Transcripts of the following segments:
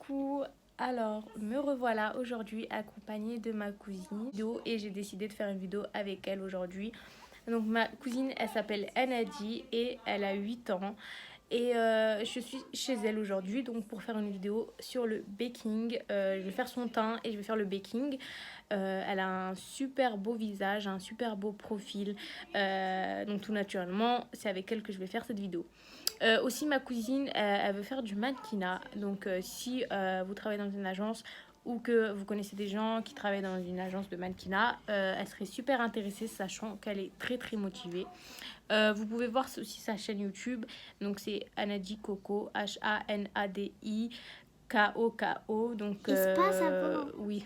Coucou, alors me revoilà aujourd'hui accompagnée de ma cousine et j'ai décidé de faire une vidéo avec elle aujourd'hui. Donc ma cousine elle s'appelle Anadi et elle a 8 ans et je suis chez elle aujourd'hui donc pour faire une vidéo sur le baking. Je vais faire son teint et je vais faire le baking. Elle a un super beau visage, un super beau profil, donc tout naturellement c'est avec elle que je vais faire cette vidéo. Aussi ma cousine elle veut faire du mannequinat, donc si vous travaillez dans une agence ou que vous connaissez des gens qui travaillent dans une agence de mannequinat, elle serait super intéressée sachant qu'elle est très très motivée. Vous pouvez voir aussi sa chaîne YouTube, donc c'est Anadi Coco, Hanadi Koko, donc Espace avant. oui,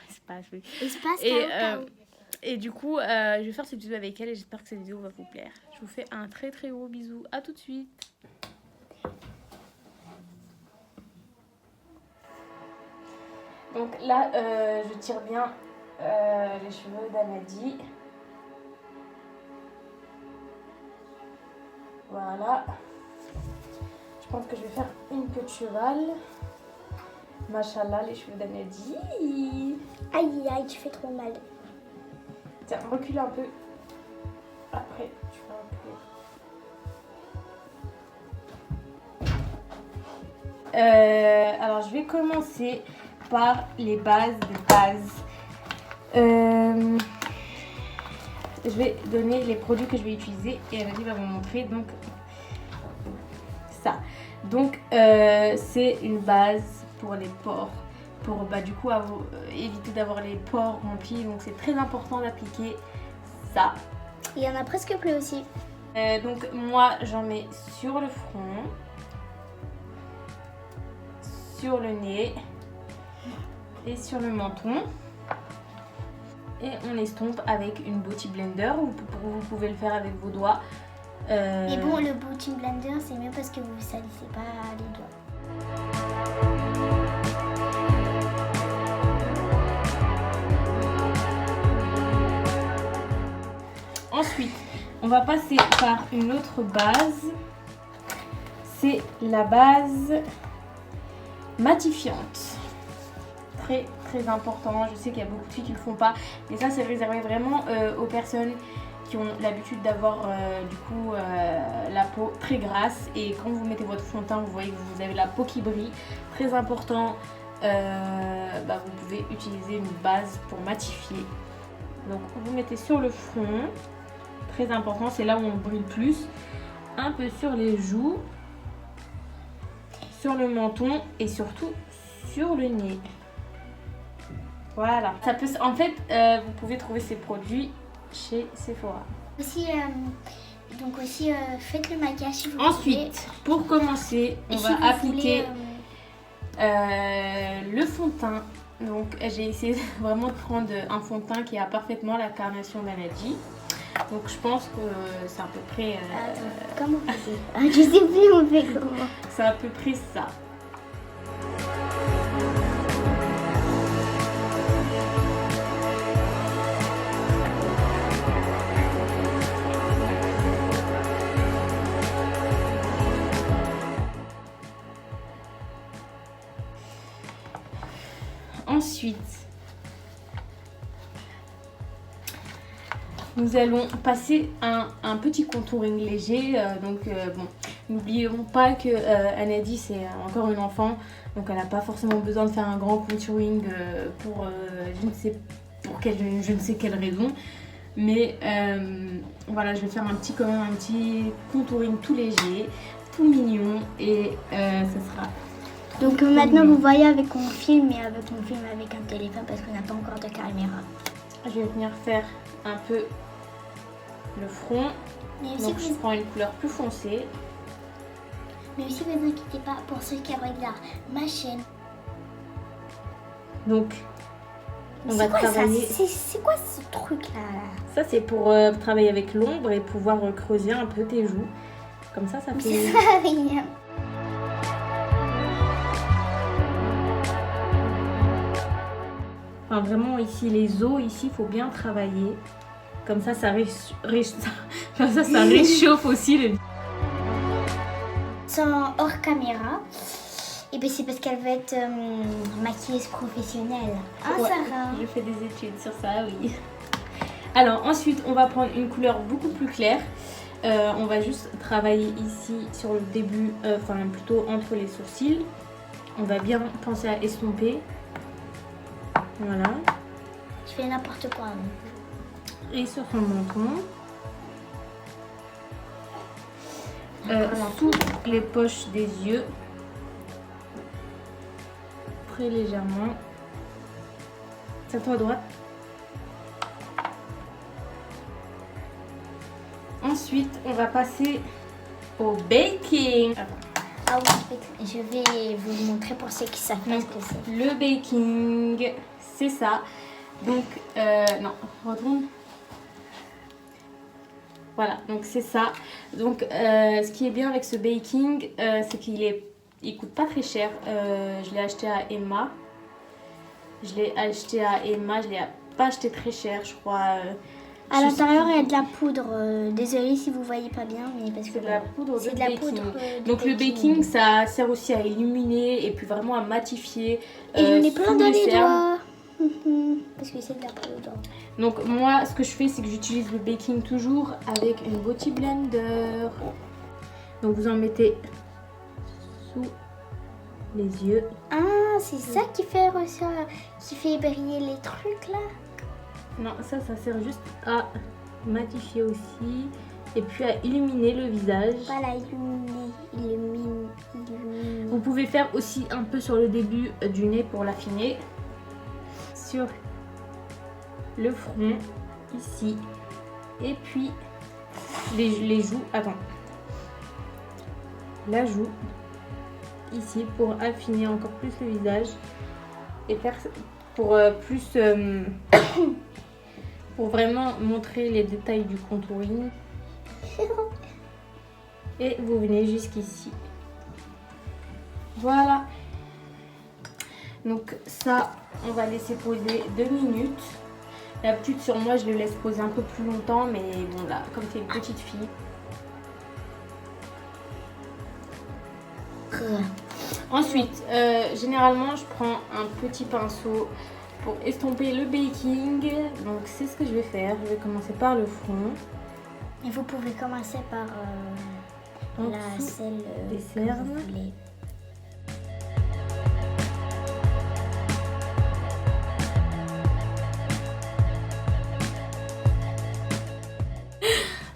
espace, oui. Espace Et, Kao. et du coup, je vais faire cette vidéo avec elle et j'espère que cette vidéo va vous plaire. Je vous fais un très très gros bisou. À tout de suite. Donc là, je tire bien les cheveux d'Anadi. Voilà. Je pense que je vais faire une queue de cheval. Machallah, les cheveux d'Anadi. Aïe aïe, tu fais trop mal. Tiens, recule un peu. Après, tu vas reculer. Alors, je vais commencer par les bases de base. Je vais donner les produits que je vais utiliser et Anadi va vous montrer donc ça. Donc, c'est une base pour les pores. Pour du coup éviter d'avoir les pores remplis, donc c'est très important d'appliquer ça. Il y en a presque plus aussi. Donc moi j'en mets sur le front, sur le nez et sur le menton, et on estompe avec une beauty blender ou vous pouvez le faire avec vos doigts. Mais bon, le beauty blender c'est mieux parce que vous salissez pas les doigts. Ensuite, on va passer par une autre base. C'est la base matifiante. Très très important. Je sais qu'il y a beaucoup de filles qui ne le font pas. Mais ça, c'est réservé vraiment aux personnes qui ont l'habitude d'avoir la peau très grasse. Et quand vous mettez votre fond de teint, vous voyez que vous avez la peau qui brille. Très important. Vous pouvez utiliser une base pour matifier. Donc, vous mettez sur le front. Très important, c'est là où on brille plus. Un peu sur les joues, sur le menton et surtout sur le nez. Voilà. Ça peut, en fait, vous pouvez trouver ces produits chez Sephora. Aussi, faites le maquillage si vous Ensuite, pour commencer, on va appliquer le fond de teint. Donc, j'ai essayé vraiment de prendre un fond de teint qui a parfaitement la carnation d'Anadi. Donc je pense que c'est à peu près... comment on fait? Je sais plus on fait comment. C'est à peu près ça. Ensuite, nous allons passer un petit contouring léger. N'oublions pas que Anadi c'est encore une enfant, donc elle n'a pas forcément besoin de faire un grand contouring pour je ne sais quelle raison. Mais voilà, je vais faire quand même un petit contouring tout léger, tout mignon, et ça sera. Donc maintenant vous voyez avec on filme avec un téléphone parce qu'on n'a pas encore de caméra. Je vais venir faire un peu le front. Mais aussi donc je prends une couleur plus foncée. Mais aussi ne vous inquiétez pas pour ceux qui regardent ma chaîne. Donc on va travailler. C'est quoi ce truc là? Ça c'est pour travailler avec l'ombre et pouvoir creuser un peu tes joues. Comme ça fait. Ça sert à rien. Enfin, vraiment ici les os, ici il faut bien travailler. Comme ça réchauffe aussi le. Sans hors caméra. Et puis c'est parce qu'elle veut être maquilleuse professionnelle. Ah, Ouais, Sarah. je fais des études sur ça, oui. Alors ensuite, on va prendre une couleur beaucoup plus claire. On va juste travailler ici sur le début, enfin plutôt entre les sourcils. On va bien penser à estomper. Voilà. Je fais n'importe quoi. Et sur son menton. Voilà. Sous les poches des yeux. Très légèrement. Tiens-toi à droite. Ensuite, on va passer au baking. Attends. Ah oui, je vais vous montrer pour ceux qui savent pas ce que c'est. Le baking, c'est ça. Donc, non, retourne. Voilà, donc c'est ça. Donc, ce qui est bien avec ce baking, c'est il coûte pas très cher. Je l'ai acheté à Emma. Je l'ai pas acheté très cher, je crois. À l'intérieur, il y a de la poudre. Désolée si vous voyez pas bien, mais parce que C'est de la poudre c'est de de la baking. poudre. Donc le baking, ça sert aussi à illuminer et puis vraiment à matifier. Et j'en ai plein sous dans les les cernes. doigts. Parce que c'est de la poudre. Donc moi, ce que je fais, c'est que j'utilise le baking toujours avec une Beauty Blender. Donc vous en mettez sous les yeux. Ah, c'est ça qui fait briller les trucs là. Non, ça sert juste à matifier aussi et puis à illuminer le visage. Voilà, illumine. Vous pouvez faire aussi un peu sur le début du nez pour l'affiner. Sur le front, ici. Et puis les joues. Attends. La joue, ici, pour affiner encore plus le visage. Et faire pour plus... pour vraiment montrer les détails du contouring. Et vous venez jusqu'ici. Voilà. Donc ça, on va laisser poser 2 minutes. D'habitude sur moi, je le laisse poser un peu plus longtemps, mais bon là, comme t'es une petite fille. Ensuite, généralement, je prends un petit pinceau pour estomper le baking. Donc c'est ce que je vais faire. Je vais commencer par le front. Et vous pouvez commencer par celle des que vous cernes. voulez.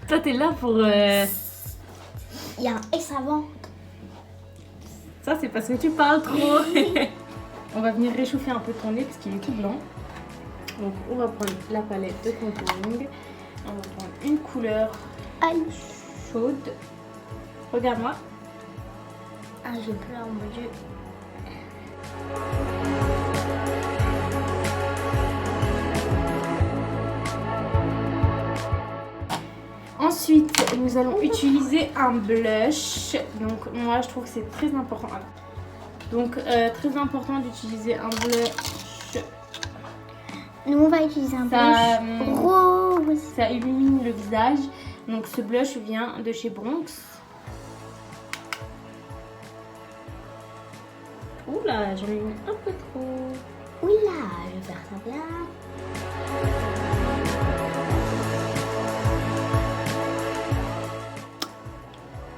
Toi, t'es là pour... Il y a un S avant. Ça, c'est parce que tu parles trop. On va venir réchauffer un peu ton nez parce qu'il est tout blanc. Donc, on va prendre la palette de contouring. On va prendre une couleur Aïe. chaude. Regarde-moi. Ah, j'ai pleure, mon Dieu. Ensuite, nous allons utiliser un blush. Donc, moi, je trouve que c'est très important. Donc, très important d'utiliser un blush. Nous, on va utiliser un blush rose. Ça illumine le visage. Donc, ce blush vient de chez Bronx. Oula, j'en ai mis un peu trop. Oula, je vais faire ça bien.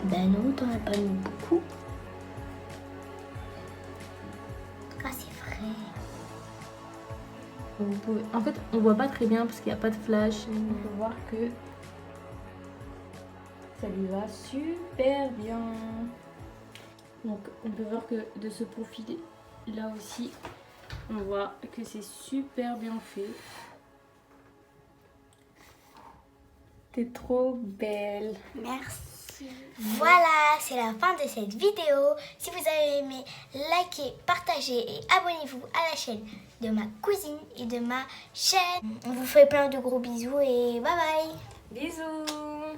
Ben non, t'en as pas mis beaucoup. Ah, c'est vrai. Vous pouvez... En fait, on voit pas très bien parce qu'il n'y a pas de flash. On peut voir que ça lui va super bien. Donc, on peut voir que de ce profil là aussi, on voit que c'est super bien fait. T'es trop belle. Merci. Voilà, c'est la fin de cette vidéo. Si vous avez aimé, likez, partagez et abonnez-vous à la chaîne de ma cousine et de ma chaîne. On vous fait plein de gros bisous et bye bye. Bisous.